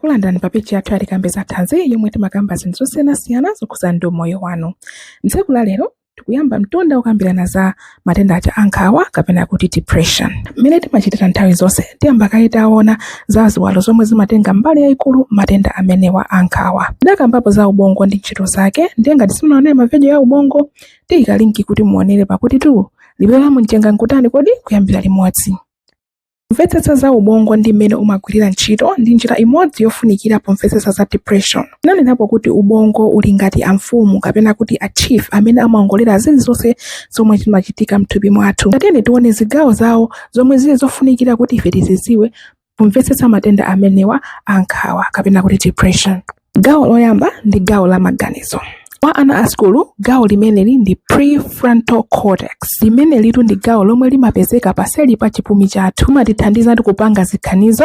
Kulandani papechi yathu alikambeza thanzi yomwe timakamba zinthu zosiyanasiyana zokhuza ndi moyo wanu. Tsiku la lero tikuyamba mtunda ukambirana za matenda aja ankhawa kapena kuti depression. Mmene timachitira nthawi zonse tiyamba kale taona za ziwalo zomwe zimatenga mbali yayikulu matenda amenewa ankhawa. Tidakambapo za ubongo ndi ntchito zake, ndiye ngati simunaone mavidiyo ya ubongo tiyika linki kuti muonere pakuti libera mumchenga nkutani kodi kuyambira limodzi. Kumvetsetsa za ubongo ndi mmene umagwirira ntchito ndi njira imodzi yofunikira pomvetsetsa za depression. Nanenapo kuti ubongo uli ngati amfumu kapena kuti a chief amene amawongolera zilizonse zomwe zimachitika mthupi mwathu. Tatene tione zigawo zawo zomwe zili zofunikira kuti ife tizidziwe pomvetsetsa matenda amenewa ankhawa kapena kuti depression. Gawo loyamba ndi gawo la maganizo. Kwa ana askulu, gawo limeneli ndi prefrontal cortex. Limeneli ndi gawo lomwe limapezeka paseli pa chipumi chathu. Limatithandiza ndi kupanga zikhanizo,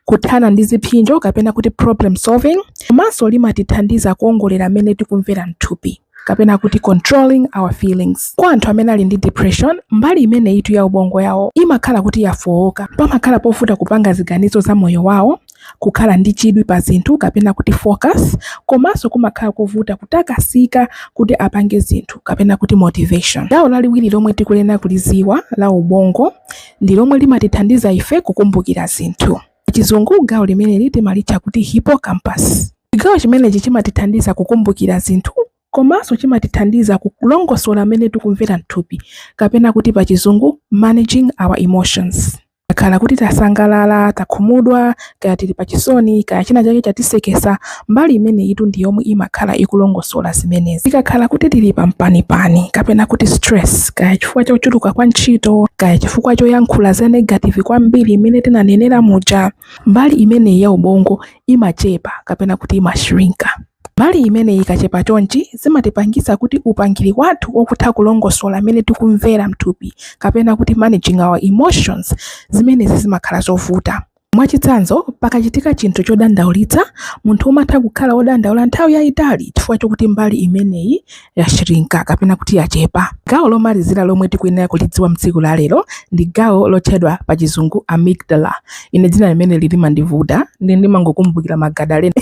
kuthana ndi ziphinjo kapena kuti problem solving. Komanso limatithandiza kuongolera mmene tikumvera mthupi kapena kuti controlling our feelings. Kwa anthu amene ali ndi depression, mbali imene itu ya ubongo yawo imakhala kuti yafowoka. Pamakhala pofuta kupanga ziganizo za moyo wawo, kukhala ndi chidwi pa zinthu kapena kuti focus, komanso kumakhala kuvuta kutakasika kuti apange zinthu kapena kuti motivation. Gawo laliwiri lomwe tikulena kuliziwa la ubongo ndi lomwe limatithandiza ife kukumbukira zinthu. Chizungu gawo limeneli timalitcha kuti hippocampus. Gawo chimenechi chimatithandiza kukumbukira zinthu komanso chimatithandiza kulongosola mmene tikumvera mthupi kapena kuti pa chizungu managing our emotions. Khala kuti tasangalala, takhumudwa, kaya tili pachisoni, kaya china chake chatisekesa, mbali imene itu ndi yomwe imakhala ikulongosola zimenezi. Ikakhala kuti tili pampanipani kapena kuti stress, kaya chifukwa chochuluka kwa ntchito, kaya chifukwa choyankhula za negative kwambiri imene tinanenera muja, mbali imene ya ubongo imachepa kapena kuti imashrinka. Mbali imene ikachepa chonchi zimatipangisa kuti upangiri wathu wokutha kulongosola mmene tikumvera mthupi kapena kuti managing our emotions zimene zimakhala zovuta. Mwachitsanzo, pakachitika chinthu chodandaulitsa, munthu umatha kukhala wodandaula nthawi yayitali chifukwa chokuti mbali imeneyi yashrinka kapena kuti yachepa. Gawo lomalizira lomwe tikuyenera kulidziwa mtsiku la lero ndi gawo lotchedwa pa chizungu amygdala. Ine dzina limene limandivuta ndimangokumbukira magadalena.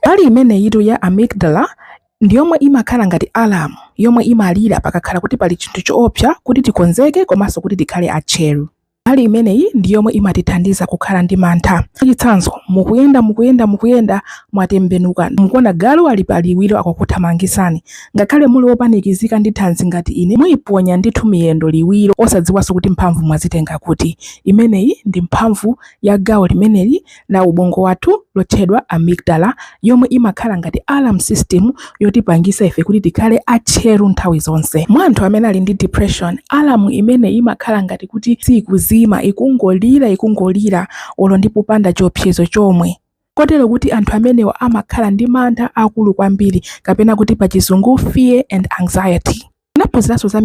Mbali imeneyi itu ya amygdala ndi yomwe imakhala ngati alarm yomwe imalira pakakhala kuti pali chinthu choopsa kuti tikonzeke komanso kuti tikhale atcheru. Mbali imeneyi ndi yomwe imatithandiza kukhala ndi mantha. Chitsanzo, mukuyenda mwatembenuka, mukuona galu ali paliwiro akukuthamangisani. Ngakhale muli wopanikizika ndi thanzi ngati ine, muyiponya ndithu miyendo liwiro osadziwanso kuti mphamvu mwazitenga kuti. Imeneyi ndi mphamvu ya gawo limeneli la ubongo wathu lotchedwa amygdala yomwe imakhala ngati alarm system yotipangisa ife kuti tikhale atcheru nthawi zonse. Mwa anthu amene ali ndi depression, alarm imene imakhala ngati kuti sikuzima, ikungolira olo ndi popanda chiopsezo chomwe. Kotero kuti anthu amenewa amakhala ndi mantha akulu kwambiri kapena kuti pa chizungu fear and anxiety. Naphunziranso za